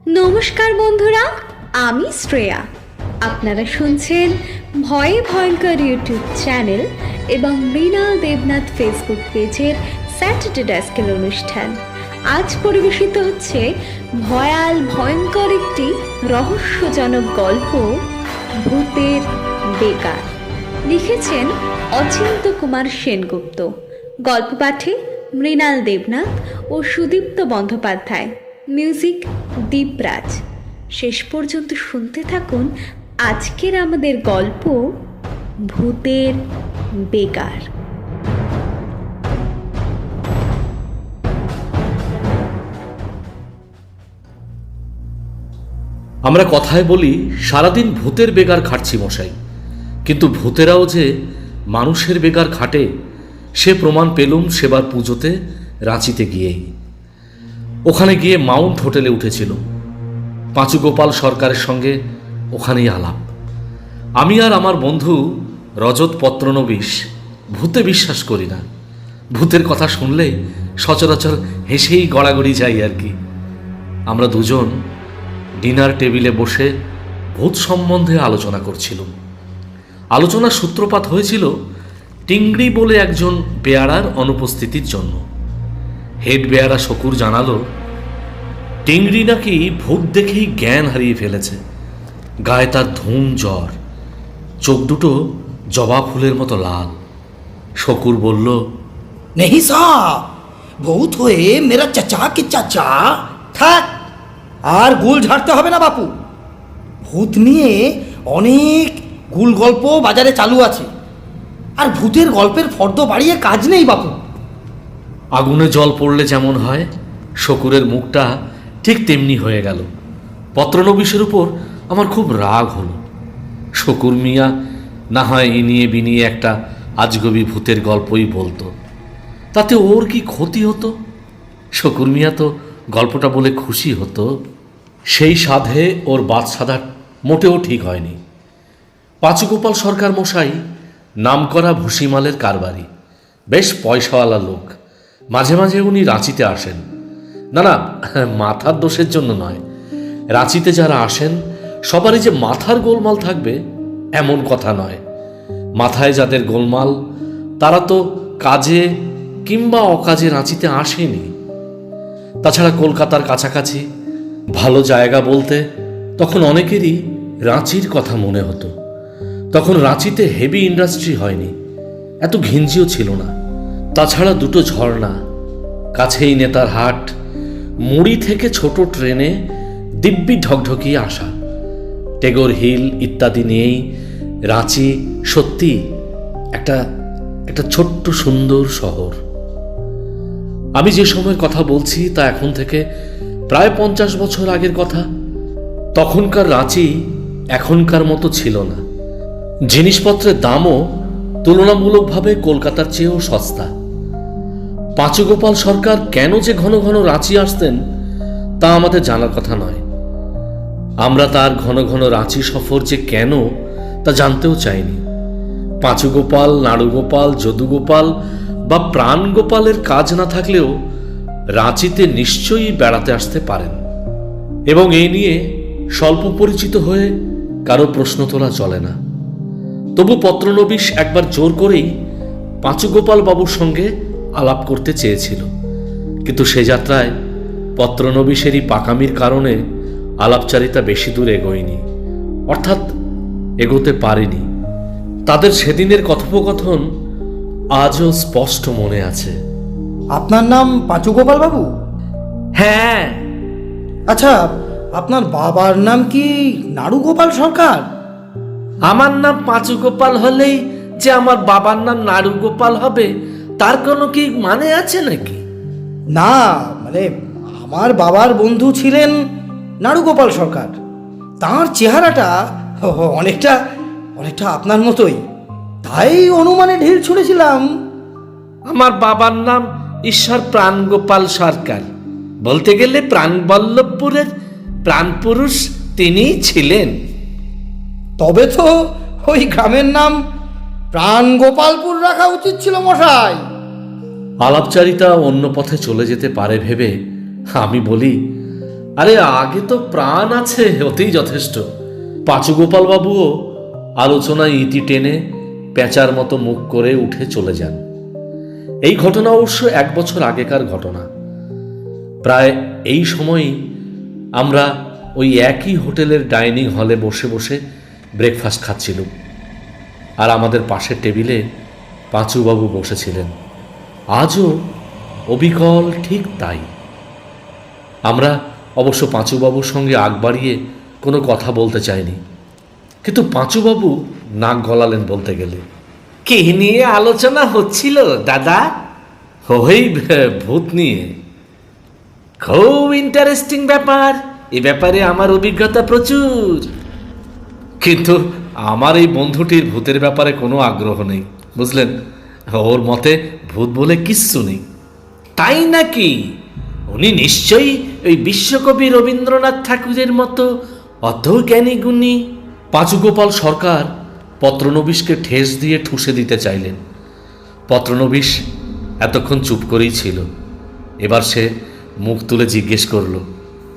নমস্কার বন্ধুরা, আমি শ্রেয়া। আপনারা শুনছেন ভয়ে ভয়ঙ্কর ইউটিউব চ্যানেল এবং মৃণাল দেবনাথ ফেসবুক পেজের স্যাটারডে ডেস্কের অনুষ্ঠান। আজ পরিবেশিত হচ্ছে ভয়াল ভয়ঙ্কর একটি রহস্যজনক গল্প, ভূতের বেকার। লিখেছেন অচিন্ত কুমার সেনগুপ্ত। গল্প পাঠে মৃণাল দেবনাথ ও সুদীপ্ত বন্দ্যোপাধ্যায়। মিউজিক দীপরাজ। শেষ পর্যন্ত শুনতে থাকুন আজকের আমাদের গল্প, ভূতের বেকার। আমরা কথায় বলি সারাদিন ভূতের বেকার খাটছি মশাই, কিন্তু ভূতেরাও যে মানুষের বেকার খাটে সে প্রমাণ পেলুম সেবার পুজোতে রাঁচিতে গিয়েই। ওখানে গিয়ে মাউন্ট হোটেলে উঠেছিল। পাঁচু গোপাল সরকারের সঙ্গে ওখানেই আলাপ। আমি আর আমার বন্ধু রজত পত্রনবিশ ভূতে বিশ্বাস করি না। ভূতের কথা শুনলে সচরাচর হেসেই গড়াগড়ি যাই আর কি। আমরা দুজন ডিনার টেবিলে বসে ভূত সম্বন্ধে আলোচনা করছিলাম। আলোচনার সূত্রপাত হয়েছিল টিংরি বলে একজন বেয়ারার অনুপস্থিতির জন্য। হেড বেয়ারা শকুর জানালো টিংরি নাকি ভূত দেখেই জ্ঞান হারিয়ে ফেলেছে। গায়ে তার ধুম জ্বর, চোখ দুটো জবা ফুলের মতো লাল। শকুর বলল, नहीं साहब, ভূত হয়ে মেরা চাচা কি চাচা। থাক, আর গুল ঝাড়তে হবে না বাপু। ভূত নিয়ে অনেক গুল গল্প বাজারে চালু আছে, আর ভূতের গল্পের ফর্দ বাড়িয়ে কাজ নেই বাপু। আগুনে জল পড়লে যেমন হয়, শকুরের মুখটা ঠিক তেমনি হয়ে গেল। পত্রনবিশের উপর আমার খুব রাগ হলো। শকুর মিয়া না হয় ইনিয়ে বিনিয়ে একটা আজগবি ভূতের গল্পই বলতো, তাতে ওর কি ক্ষতি হতো? শকুর মিয়া তো গল্পটা বলে খুশি হতো। সেই সাধে ওর বাদসাধা মোটেও ঠিক হয়নি। পাঁচুগোপাল সরকার মশাই নামকরা ভুসিমালের কারবারি, বেশ পয়সাওয়ালা লোক। মাঝে মাঝে উনি রাঁচিতে আসেন। না না, মাথার দোষের জন্য নয়। রাঁচিতে যারা আসেন সবারই যে মাথার গোলমাল থাকবে এমন কথা নয়। মাথায় যাদের গোলমাল তারা তো কাজে কিংবা অকাজে রাঁচিতে আসেনি। তাছাড়া কলকাতার কাছাকাছি ভালো জায়গা বলতে তখন অনেকেরই রাঁচির কথা মনে হতো। তখন রাঁচিতে হেভি ইন্ডাস্ট্রি হয়নি, এত ঘিঞ্জিও ছিল না। তাছাড়া দুটো ঝর্ণা, কাছেই নেতার হাট, মুড়ি থেকে ছোট ট্রেনে দিব্যি ঢকঢকিয়ে আসা, টেগোর হিল ইত্যাদি নিয়েই রাঁচি সত্যি একটা একটা ছোট্ট সুন্দর শহর। আমি যে সময়ের কথা বলছি তা এখন থেকে প্রায় 50 বছর আগের কথা। তখনকার রাঁচি এখনকার মতো ছিল না। জিনিসপত্রের দামও তুলনামূলকভাবে কলকাতার চেয়েও সস্তা। পাঁচুগোপাল সরকার কেন যে ঘন ঘন রাঁচি আসতেন তা আমাদের জানার কথা নয়। আমরা তার ঘন ঘন রাঁচি সফর যে কেন তা জানতেও চাইনি। পাঁচুগোপাল, নাড়ুগোপাল, যদুগোপাল বা প্রাণগোপালের কাজ না থাকলেও রাঁচিতে নিশ্চয়ই বেড়াতে আসতে পারেন, এবং এই নিয়ে স্বল্প পরিচিত হয়ে কারো প্রশ্ন তোলা চলে না। তবু পত্রনবিশ একবার জোর করেই পাঁচুগোপাল বাবুর সঙ্গে আলাপ করতে চেয়েছিল, কিন্তু সে যাত্রায় পত্রনবিশেরই পাকামির কারণে আলাপচারিতা বেশি দূর এগোয়নি, অর্থাৎ এগোতে পারেনি। তাদের সেদিনের কথোপকথন আজও স্পষ্ট মনে আছে। আপনার নাম পাঁচু গোপাল বাবু? হ্যাঁ। আচ্ছা, আপনার বাবার নাম কি নাড়ু গোপাল সরকার? আমার নাম পাঁচু গোপাল হলেই যে আমার বাবার নাম নাড়ু গোপাল হবে তার কোনো কি মানে আছে নাকি? না, মানে আমার বাবার বন্ধু ছিলেন নাড়ু গোপাল সরকার। তাঁর চেহারাটা অনেকটা অনেকটা আপনার মতোই, তাই অনুমানে ঢিল ছুঁড়েছিলাম। আমার বাবার নাম ঈশ্বর প্রাণগোপাল সরকার, বলতে গেলে প্রাণবল্লভপুরের প্রাণপুরুষ তিনিই ছিলেন। তবে তো ওই গ্রামের নাম প্রাণ গোপালপুর রাখা উচিত ছিল মশাই। আলাপচারিতা অন্য পথে চলে যেতে পারে ভেবে আমি বলি, আরে আগে তো প্রাণ আছে, ওতেই যথেষ্ট। পাঁচু গোপাল বাবুও আলোচনায় ইতি টেনে পেঁচার মতো মুখ করে উঠে চলে যান। এই ঘটনা অবশ্য 1 বছর আগেকার ঘটনা। প্রায় এই সময়ই আমরা ওই একই হোটেলের ডাইনিং হলে বসে বসে ব্রেকফাস্ট খাচ্ছিলাম, আর আমাদের পাশের টেবিলে পাঁচুবাবু বসেছিলেন। আজও অবিকল ঠিক তাই। আমরা অবশ্য পাঁচুবাবুর সঙ্গে আগ বাড়িয়ে কোনো কথা বলতে চাইনি, কিন্তু পাঁচুবাবু নাক গলালেন বলতে গেলে। কে নিয়ে আলোচনা হচ্ছিল দাদা? ওই ভূত নিয়ে। খুব ইন্টারেস্টিং ব্যাপার, এ ব্যাপারে আমার অভিজ্ঞতা প্রচুর। কিন্তু আমার এই বন্ধুটির ভূতের ব্যাপারে কোনো আগ্রহ নেই, বুঝলেন। ওর মতে ভূত বলে কিচ্ছু নেই। তাই নাকি? উনি নিশ্চয়ই ওই বিশ্বকবি রবীন্দ্রনাথ ঠাকুরের মতো অত জ্ঞানী গুণী। পাঁচুগোপাল সরকার পত্রনবীশকে ঠেস দিয়ে ঠুসে দিতে চাইলেন। পত্রনবীশ এতক্ষণ চুপ করেই ছিল। এবার সে মুখ তুলে জিজ্ঞেস করল,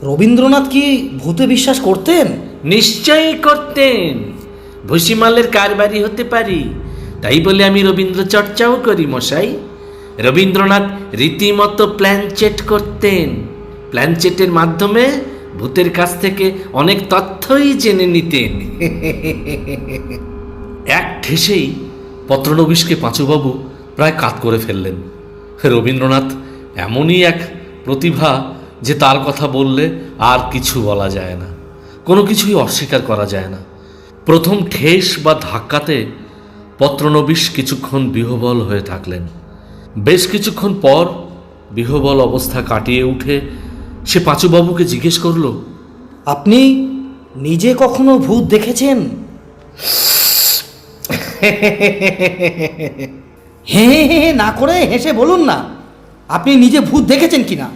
রবীন্দ্রনাথ কি ভূতে বিশ্বাস করতেন? নিশ্চয়ই করতেন। ভুসিমালের কারবারি হতে পারি, তাই বলে আমি রবীন্দ্র চর্চাও করি মশাই। রবীন্দ্রনাথ রীতিমতো প্ল্যানচেট করতেন। প্ল্যানচেটের মাধ্যমে ভূতের কাছ থেকে অনেক তথ্যই জেনে নিতেন। এক ঠেসেই পত্রনবীশকে পাঁচুবাবু প্রায় কাত করে ফেললেন। রবীন্দ্রনাথ এমনই এক প্রতিভা যে তার কথা বললে আর কিছু বলা যায় না, কোনো কিছুই অস্বীকার করা যায় না। প্রথম ঠেস বা ধাক্কাতে পত্রনবীশ কিছুক্ষণ বিহ্বল হয়ে থাকলেন। বেশ কিছুক্ষণ পর বিহ্বল অবস্থা কাটিয়ে উঠে সে পাঁচুবাবুকে জিজ্ঞেস করল, আপনি নিজে কখনো ভূত দেখেছেন? হ্যাঁ হ্যাঁ না করে হেসে বলুন না, আপনি নিজে ভূত দেখেছেন কিনা।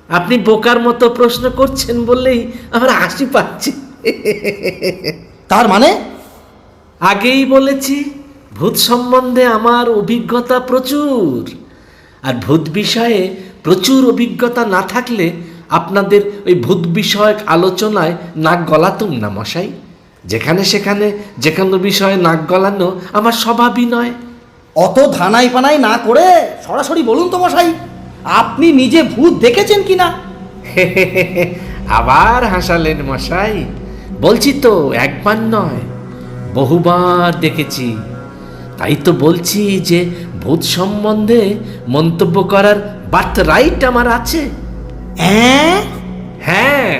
আপনি বোকার মতো প্রশ্ন করছেন বললেই আমার হাসি পাচ্ছে। তার মানে? আগেই বলেছি, ভূত সম্বন্ধে আমার অভিজ্ঞতা প্রচুর। আর ভূত বিষয়ে প্রচুর অভিজ্ঞতা না থাকলে আপনাদের ওই ভূত বিষয়ক আলোচনায় নাক গলাতুম না মশাই। যেখানে সেখানে যে কোনো বিষয়ে নাক গলানো আমার স্বভাবই নয়। অত ধানাই পানাই না করে সরাসরি বলুন তো মশাই, আপনি নিজে ভূত দেখেছেন কিনা। আবার হাসালেন মশাই। বলছি তো, একবার নয়, বহুবার দেখেছি। তাই তো বলছি যে ভূত সম্বন্ধে মন্তব্য করার বার্থ রাইট আমার আছে। হ্যাঁ,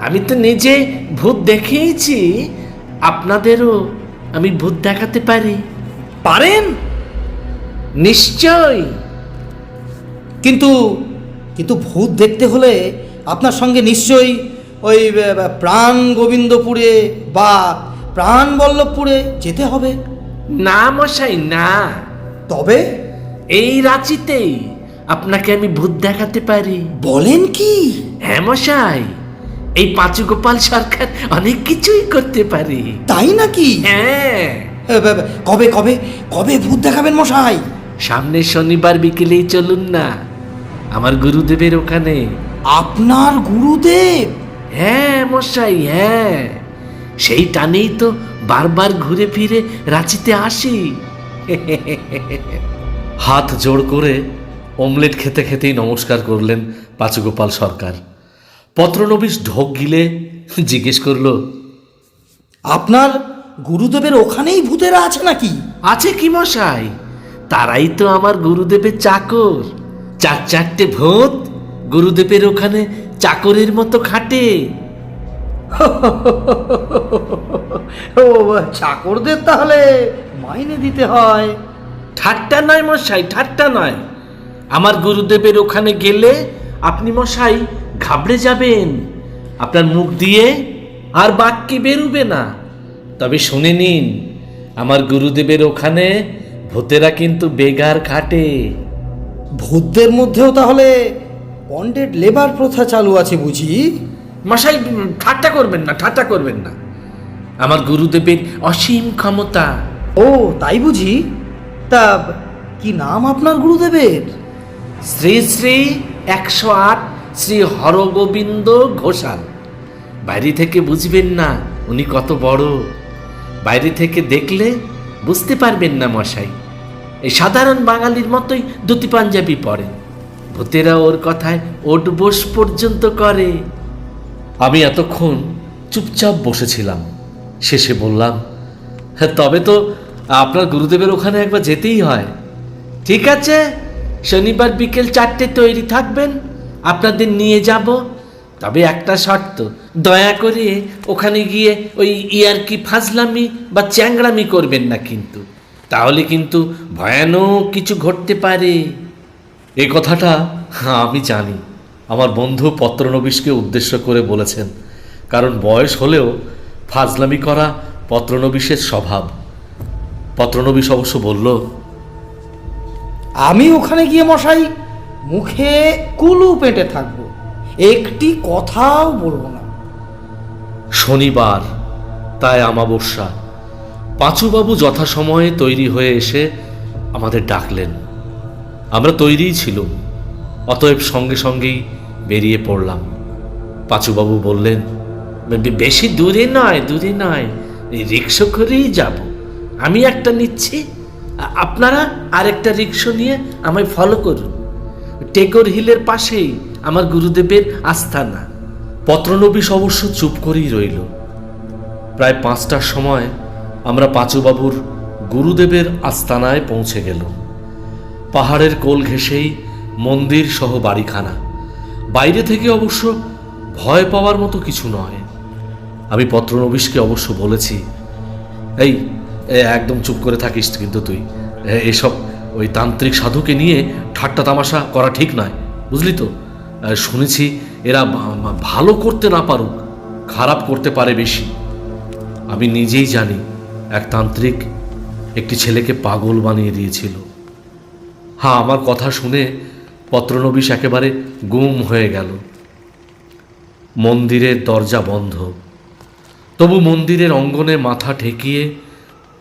আমি তো নিজে ভূত দেখেইছি। আপনাদেরও আমি ভূত দেখাতে পারি। পারেন? নিশ্চয়। কিন্তু কিন্তু ভূত দেখতে হলে আপনার সঙ্গে নিশ্চয়ই ওই প্রাণ গোবিন্দপুরে বা প্রাণবল্লভপুরে যেতে হবে। না মশাই, না। তবে এই রাঁচিতেই আপনাকে আমি ভূত দেখাতে পারি। বলেন কি? হ্যাঁ মশাই, এই পাঁচুগোপাল সরকার অনেক কিছুই করতে পারে। তাই নাকি? হ্যাঁ। কবে কবে কবে ভূত দেখাবেন মশাই? সামনের শনিবার বিকেলেই চলুন না, আমার গুরুদেবের ওখানে। আপনার গুরুদেব? হ্যাঁ মশাই, হ্যাঁ। সেই টানেই তো বারবার ঘুরে ফিরে রাঁচিতে আসি। হাত জোড় করে অমলেট খেতে খেতেই নমস্কার করলেন পাঁচুগোপাল সরকার। পত্রনবীশ ঢোক গিলে জিজ্ঞেস করল, আপনার গুরুদেবের ওখানেই ভূতেরা আছে নাকি? আছে কি মশাই, তারাই তো আমার গুরুদেবের চাকর। 4-4টে ভূত গুরুদেবের ওখানে চাকরের মতো খাটে। ও, চাকরদের তাহলে মাইনে দিতে হয়? ঠাট্টা নয় মশাই, ঠাট্টা নয়। আমার গুরুদেবের ওখানে গেলে আপনি মশাই ঘাবড়ে যাবেন। আপনার মুখ দিয়ে আর বাক্যে বেরুবে না। তবে শুনে নিন, আমার গুরুদেবের ওখানে ভূতেরা কিন্তু বেগার খাটে। ভূতদের মধ্যেও তাহলে বন্ডেড লেবার প্রথা চালু আছে বুঝি? মশাই ঠাট্টা করবেন না, ঠাট্টা করবেন না। আমার গুরুদেবের অসীম ক্ষমতা। ও তাই বুঝি? তা কি নাম আপনার গুরুদেবের? শ্রী শ্রী 108 শ্রী হরগোবিন্দ ঘোষাল। বাইরে থেকে বুঝবেন না উনি কত বড়, বাইরে থেকে দেখলে বুঝতে পারবেন না মশাই। এই সাধারণ বাঙালির মতোই ধুতি পাঞ্জাবি পরে, ভূতেরা ওর কথায় ওঠ বস পর্যন্ত করে। আমি এতক্ষণ চুপচাপ বসেছিলাম, শেষে বললাম, হ্যাঁ তবে তো আপনার গুরুদেবের ওখানে একবার যেতেই হয়। ঠিক আছে, শনিবার বিকেল 4টে তৈরি থাকবেন, আপনাদের নিয়ে যাব। তবে একটা শর্ত, দয়া করে ওখানে গিয়ে ওই ইয়ারকি ফাজলামি বা চ্যাংড়ামি করবেন না কিন্তু, তাহলে কিন্তু ভয়ানক কিছু ঘটতে পারে। এই কথাটা আমি জানি আমার বন্ধু পত্রনবীশকে উদ্দেশ্য করে বলেছেন, কারণ বয়স হলেও ফাজলামি করা পত্রনবীশের স্বভাব। পত্রনবীশ অবশ্য বলল, আমি ওখানে গিয়ে মশাই মুখে কুলু পেটে থাকবো, একটি কথাও বলবো না। শনিবার, তাই অমাবস্যা। পাঁচুবাবু যথাসময়ে তৈরি হয়ে এসে আমাদের ডাকলেন। আমরা তৈরিই ছিলাম, অতএব সঙ্গে সঙ্গেই বেরিয়ে পড়লাম। পাঁচুবাবু বললেন, বেশি দূরে নয়, দূরে নয়, এই রিক্সা করেই যাব। আমি একটা নিচ্ছি, আপনারা আরেকটা রিক্সা নিয়ে আমায় ফলো করুন। টেগর হিলের পাশেই আমার গুরুদেবের আস্থানা। পত্রনবীশ অবশ্য চুপ করেই রইল। প্রায় 5টার সময় আমরা পাঁচুবাবুর গুরুদেবের আস্তানায় পৌঁছে গেল। পাহাড়ের কোল ঘেঁষেই মন্দির সহ বাড়িখানা। বাইরে থেকে অবশ্য ভয় পাওয়ার মতো কিছু নয়। আমি পত্রনবীশকে অবশ্য বলেছি, এই একদম চুপ করে থাকিস কিন্তু তুই, এসব ওই তান্ত্রিক সাধুকে নিয়ে ঠাট্টা তামাশা করা ঠিক নয়, বুঝলি তো? শুনেছি এরা ভালো করতে না পারুক, খারাপ করতে পারে বেশি। আমি নিজেই জানি এক তান্ত্রিক একটি ছেলেকে পাগল বানিয়ে দিয়েছিল। হ্যাঁ, আমার কথা শুনে পত্রনবীশ একেবারে গুম হয়ে গেল। মন্দিরের দরজা বন্ধ, তবু মন্দিরের অঙ্গনে মাথা ঠেকিয়ে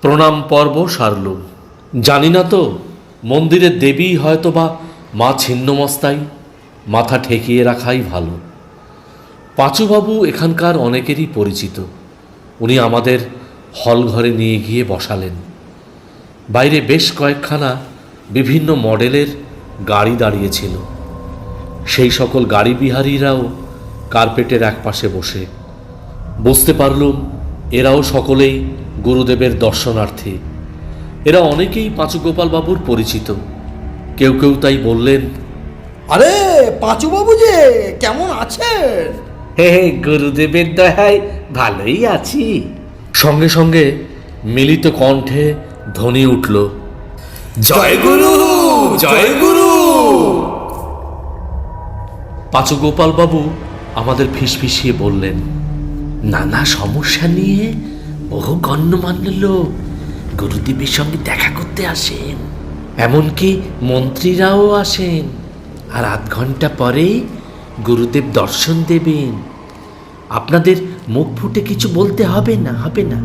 প্রণাম পর্ব সারলুম। জানি না তো মন্দিরের দেবী হয়তো বা মা ছিন্নমস্তাই, মাথা ঠেকিয়ে রাখাই ভালো। পাঁচুবাবু এখানকার অনেকেরই পরিচিত। উনি আমাদের হল ঘরে নিয়ে গিয়ে বসালেন। বাইরে বেশ কয়েকখানা বিভিন্ন মডেলের গাড়ি দাঁড়িয়েছিল। সেই সকল গাড়ি বিহারীরাও কার্পেটের একপাশে বসে। বুঝতে পারলুম এরাও সকলেই গুরুদেবের দর্শনার্থী। এরা অনেকেই পাঁচুগোপাল বাবুর পরিচিত। কেউ কেউ তাই বললেন, আরে পাঁচুবাবু যে কেমন আছেন? হে গুরুদেবের দয়ায় ভালোই আছি। সঙ্গে সঙ্গে মিলিত কণ্ঠে ধ্বনি উঠল, জয় গুরু, জয় গুরু। পাঁচুগোপাল বাবু আমাদের ফিসফিসিয়ে বললেন, নানা সমস্যা নিয়ে বহু গণ্যমান্য লোক গুরুদেবের সঙ্গে দেখা করতে আসেন, এমনকি মন্ত্রীরাও আসেন। আর 8 ঘন্টা পরেই গুরুদেব দর্শন দেবেন। আপনাদের মুখ ফুটে কিছু বলতে হবে না, হবে না।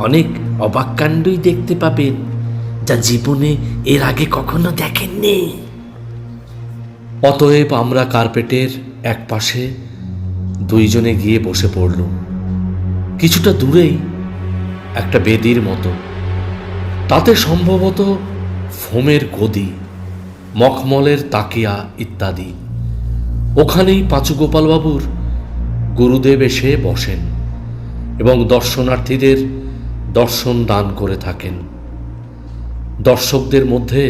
অনেক অবাক কাণ্ডই দেখতে পাবেন, যা জীবনে এর আগে কখনো দেখেননি। অতএব আমরা কার্পেটের এক পাশে দুইজনে গিয়ে বসে পড়লুম। কিছুটা দূরেই একটা বেদির মতো, তাতে সম্ভবত ফোমের গদি, মখমলের তাকিয়া ইত্যাদি। ওখানেই পাঁচুগোপাল বাবুর গুরুদেব এসে বসেন এবং দর্শনার্থীদের দর্শন দান করে থাকেন। দর্শকদের মধ্যে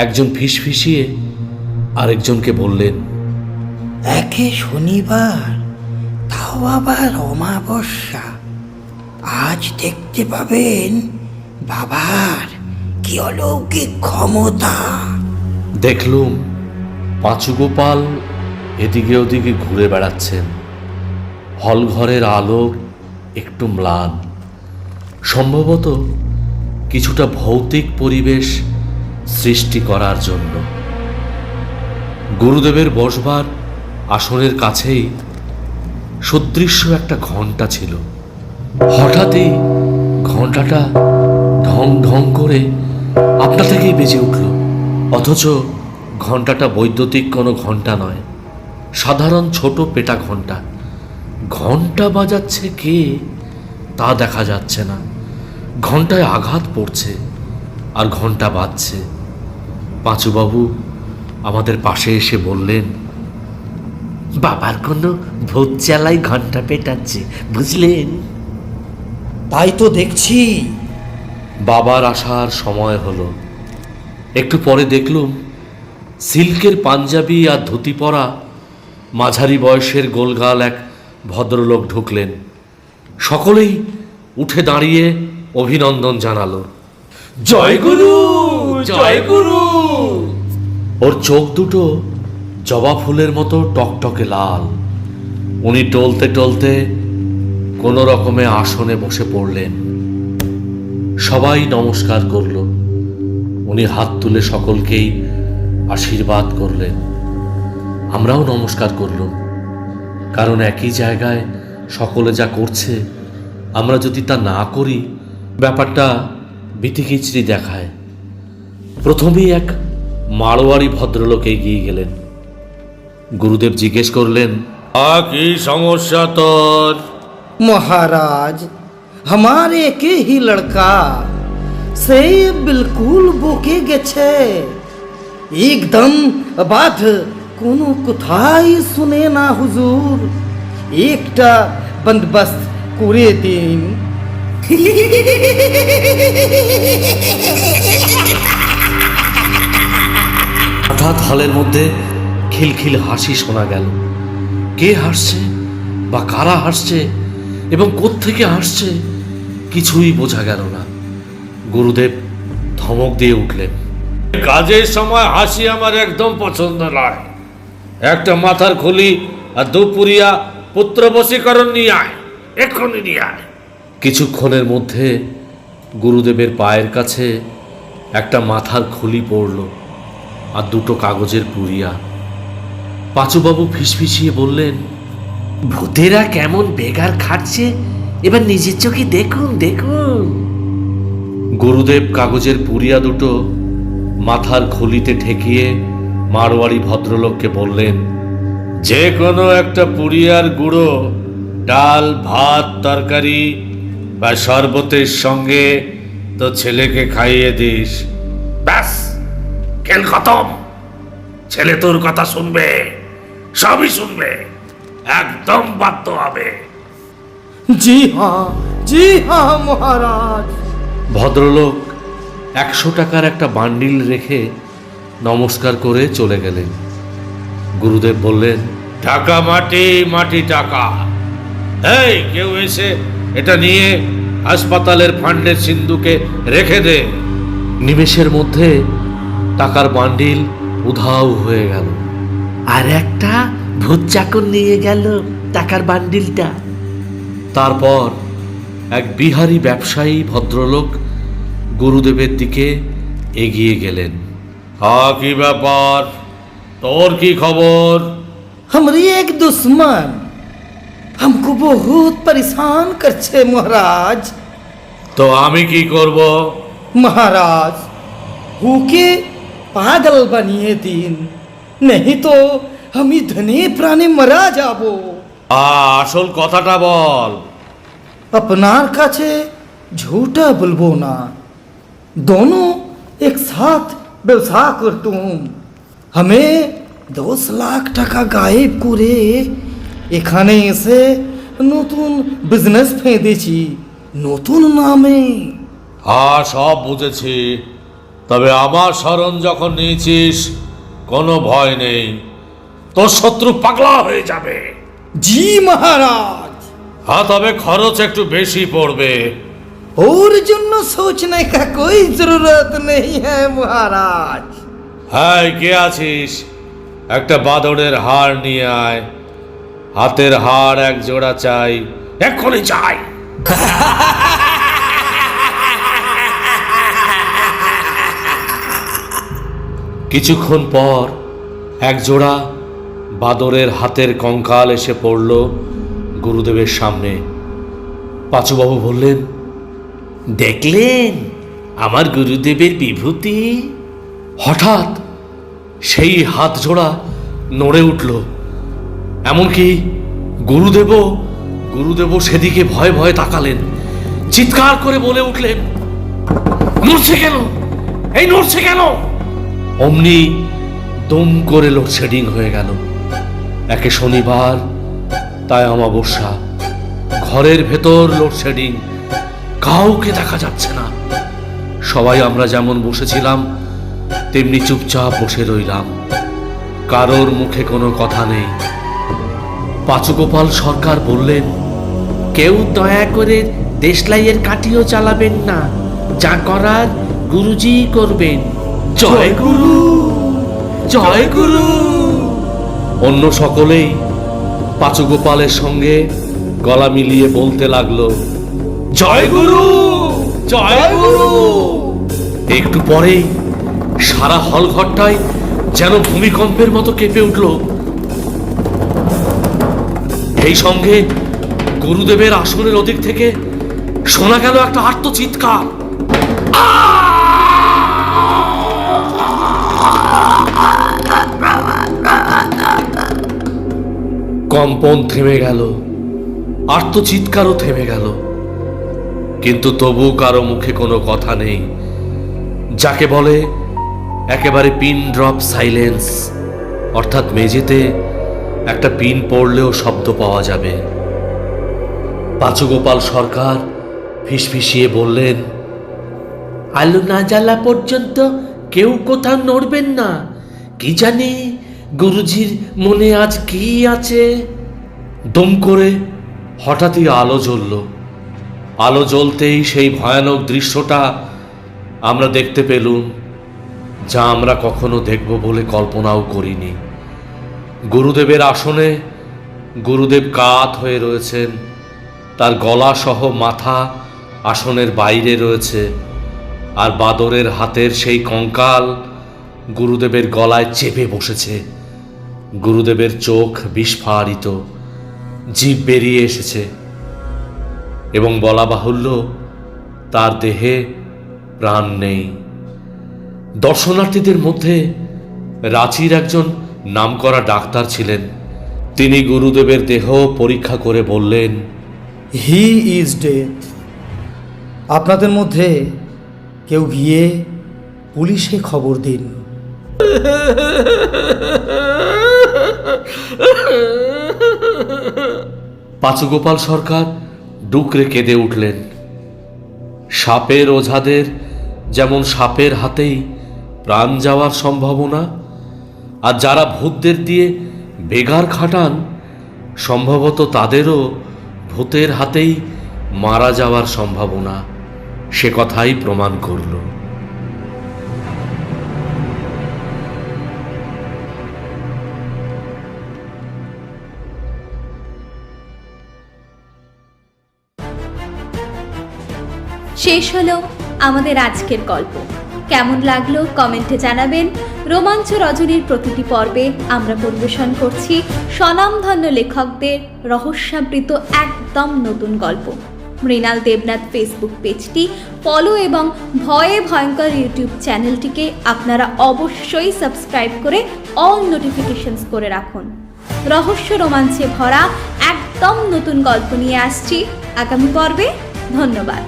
একজন ফিসফিসিয়ে আরেকজনকে বললেন, একে শনিবার, তাও আবার অমাবস্যা, আজ দেখতে পাবেন বাবার কি অলৌকিক ক্ষমতা। দেখলুম পাঁচুগোপাল এদিকে ওদিকে ঘুরে বেড়াচ্ছেন। হলঘরের আলো একটু ম্লান, সম্ভবত কিছুটা ভৌতিক পরিবেশ সৃষ্টি করার জন্য। গুরুদেবের বসবার আসনের কাছেই সুদৃশ্য একটা ঘণ্টা ছিল। হঠাৎই ঘণ্টাটা ঢং ঢং করে আপনা থেকেই বেজে উঠল, অথচ ঘণ্টাটা বৈদ্যুতিক কোনো ঘণ্টা নয়, সাধারণ ছোট পেটা ঘন্টা। ঘন্টা বাজাচ্ছে কে তা দেখা যাচ্ছে না। ঘন্টায় আঘাত পড়ছে আর ঘন্টা বাজছে। পাঁচুবাবু আমাদের পাশে এসে বললেন, বাবার কোনো ভূত চালাই ঘন্টা পেটাচ্ছে, বুঝলেন? তাই তো দেখছি। বাবার আসার সময় হলো। একটু পরে দেখলুম সিল্কের পাঞ্জাবি আর ধুতি পরা মাঝারি বয়সের গোলগাল এক ভদ্রলোক ঢুকলেন। সকলেই উঠে দাঁড়িয়ে অভিনন্দন জানালো। জয় গুরু, জয় গুরু। ওর চোখ দুটো জবা ফুলের মতো টকটকে লাল। উনি টলতে টলতে কোনো রকমে আসনে বসে পড়লেন। সবাই নমস্কার করল। উনি হাত তুলে সকলকেই আশীর্বাদ করলেন। আমরাও নমস্কার করলাম, কারণ একই জায়গায় সকলে যা করছে আমরা যদি তা না করি ব্যাপারটা বিতিকিচড়ি দেখায়। প্রথমেই এক মারোয়ারি ভদ্রলোক এগিয়ে গেলেন। গুরুদেব জিজ্ঞেস করলেন, কি সমস্যা তোর? महाराज, हमारे के ही लड़का से बिल्कुल बोके गेछे, एकदम बाध कोनो कोथाई सुने ना हुजूर, एकटा बंदोबस्त करे दिन। হঠাৎ হলের মধ্যে খিলখিল হাসি শোনা গেল। কে হাসছে বা কারা হাসছে এবং কোত্থেকে হাসছে কিছুই বোঝা গেল না। গুরুদেব ধমক দিয়ে উঠলেন, কাজের সময় হাসি আমার একদম পছন্দ নয়। একটা মাথার খুলি আর দুপুরিয়া পুত্র বশীকরণ নিয়ে আয়, এক্ষুনি নিয়ে আয়। কিছুক্ষণের মধ্যে গুরুদেবের পায়ের কাছে একটা মাথার খুলি পড়ল আর দুটো কাগজের পুরিয়া। পাঁচুবাবু ফিসফিসিয়ে বললেন, ভূতেরা কেমন বেগার খাটছে, এবার নিজের চোখে দেখুন দেখুন। গুরুদেব কাগজের পুরিয়া দুটো মাথার খুলিতে ঠেকিয়ে মারোয়ারি ভদ্রলোককে বললেন, যে কোনো একটা পুরিয়ার গুঁড়ো ডাল, ভাত, তরকারি বা শরবতের সঙ্গে তো ছেলেকে খাইয়ে দিস, ব্যাস খেল খতম। ছেলে তোর কথা শুনবে, সবই শুনবে, একদম বাধ্য হবে। जी हाँ महाराज। ভদ্রলোক 100 টাকার একটা বান্ডিল রেখে নমস্কার করে চলে গেলেন। গুরুদেব বললেন, টাকা মাটি, মাটি টাকা। এই কেউ এসে এটা নিয়ে হাসপাতালের ফান্ডের সিন্ধুকে রেখে দে। নিমেষের মধ্যে টাকার বান্ডিল উধাও হয়ে গেল। আর একটা ভূত চাকর নিয়ে গেল টাকার বান্ডিলটা। তারপর এক বিহারি ব্যবসায়ী ভদ্রলোক গুরুদেবের দিকে এগিয়ে গেলেন। কি ব্যাপার, তোর কি খবর? हमारी एक दुश्मन हमको बहुत परेशान करछे महाराज। তো আমি কি করব? महाराज हुके पागल बनिए दिन, नहीं तो हम धने प्राणे मरा जाबो। আসল কথাটা বল। अपनार काछे झूठा बोलबो ना, दोनों एक साथ व्यवसाय करतुम। हमें 10 लाख টাকা গায়েব করে এখানে এসে নতুন বিজনেস ফেঁদেছি, নতুন নামে। সব বুঝেছি, তবে আমার শরণ যখন নিয়েছিস কোনো ভয় নেই, তোর শত্রু পাগলা হয়ে যাবে। জি महाराज। তবে খরচ একটু বেশি পড়বে। और জন্য सोचने का कोई जरूरत नहीं है महाराज। হ্যাঁ, কে আছিস? একটা বাদরের হাড় নিয়ে আয়। হাতের হাড় এক জোড়া চাই, এক্ষুনি চাই। কিছুক্ষণ পর এক জোড়া বাদরের হাতের কঙ্কাল এসে পড়ল গুরুদেবের সামনে। পাঁচুবাবু বললেন, দেখলেন আমার গুরুদেবের বিভূতি? হঠাৎ সেই হাত জোড়া নড়ে উঠল এমনকি গুরুদেবও সেদিকে ভয়ে ভয়ে তাকালেন, চিৎকার করে বলে উঠলেন, নড়ছে কেন, এই নড়ছে কেন? অমনি দম করে লোডশেডিং হয়ে গেল। একে শনিবার, তাই অমাবস্যা, ঘরের ভেতর লোডশেডিং, কাউকে দেখা যাচ্ছে না। সবাই আমরা যেমন বসেছিলাম তেমনি চুপচাপ বসে রইলাম, কারোর মুখে কোনো কথা নেই। পাঁচুগোপাল সরকার বললেন, কেউ দয়া করে দেশলাইয়ের কাঠিও চালাবেন না, যা করার গুরুজি করবেন। জয় গুরু, জয় গুরু। অন্য সকলেই পাঁচুগোপালের সঙ্গে গলা মিলিয়ে বলতে লাগলো, জয় গুরু, জয় গুরু। একটু পরেই সারা হলঘরটায় যেন ভূমিকম্পের মতো কেঁপে উঠল। এই সঙ্গে গুরুদেবের আসনের ওদিক থেকে শোনা গেল একটা আর্তচিৎকার। কম্পন থেমে গেল, আর্তচিৎকারও থেমে গেল, কিন্তু তবু কারো মুখে কোনো কথা নেই, যাকে বলে একেবারে পিন ড্রপ সাইলেন্স, অর্থাৎ মেঝেতে একটা পিন পড়লেও শব্দ পাওয়া যাবে। পাঁচুগোপাল সরকার ফিসফিসিয়ে বললেন, আলো না জ্বালা পর্যন্ত কেউ কোথাও নড়বেন না, কি জানি গুরুজির মনে আজ কি আছে। দম করে হঠাৎই আলো জ্বলল। আলো জ্বলতেই সেই ভয়ানক দৃশ্যটা আমরা দেখতে পেলুম, যা আমরা কখনো দেখব বলে কল্পনাও করিনি। গুরুদেবের আসনে গুরুদেব কাত হয়ে রয়েছেন, তার গলা সহ মাথা আসনের বাইরে রয়েছে, আর বাদরের হাতের সেই কঙ্কাল গুরুদেবের গলায় চেপে বসেছে। গুরুদেবের চোখ বিস্ফারিত, জিভ বেরিয়ে এসেছে, এবং বলা বাহুল্য তার দেহে প্রাণ নেই। দর্শনার্থীদের মধ্যে রাঁচির একজন নামকরা ডাক্তার ছিলেন। তিনি গুরুদেবের দেহ পরীক্ষা করে বললেন, হি ইজ ডেড। আপনাদের মধ্যে কেউ গিয়ে পুলিশে খবর দিন। পাঁচুগোপাল সরকার ডুকরে কেঁদে উঠলেন। সাপের ওঝাদের যেমন সাপের হাতেই প্রাণ যাওয়ার সম্ভাবনা, আর যারা ভূতদের দিয়ে বেগার খাটান সম্ভবত তাদেরও ভূতের হাতেই মারা যাওয়ার সম্ভাবনা, সে কথাই প্রমাণ করল। শেষ হলো আমাদের আজকের গল্প। কেমন লাগলো কমেন্টে জানাবেন। রোমাঞ্চ রজনীর প্রতিটি পর্বে আমরা পরিবেশন করছি স্বনামধন্য লেখকদের রহস্যাবৃত একদম নতুন গল্প। মৃণাল দেবনাথ ফেসবুক পেজটি ফলো এবং ভয়ে ভয়ঙ্কর ইউটিউব চ্যানেলটিকে আপনারা অবশ্যই সাবস্ক্রাইব করে অল নোটিফিকেশনস করে রাখুন। রহস্য রোমাঞ্চে ভরা একদম নতুন গল্প নিয়ে আসছি আগামী পর্বে। ধন্যবাদ।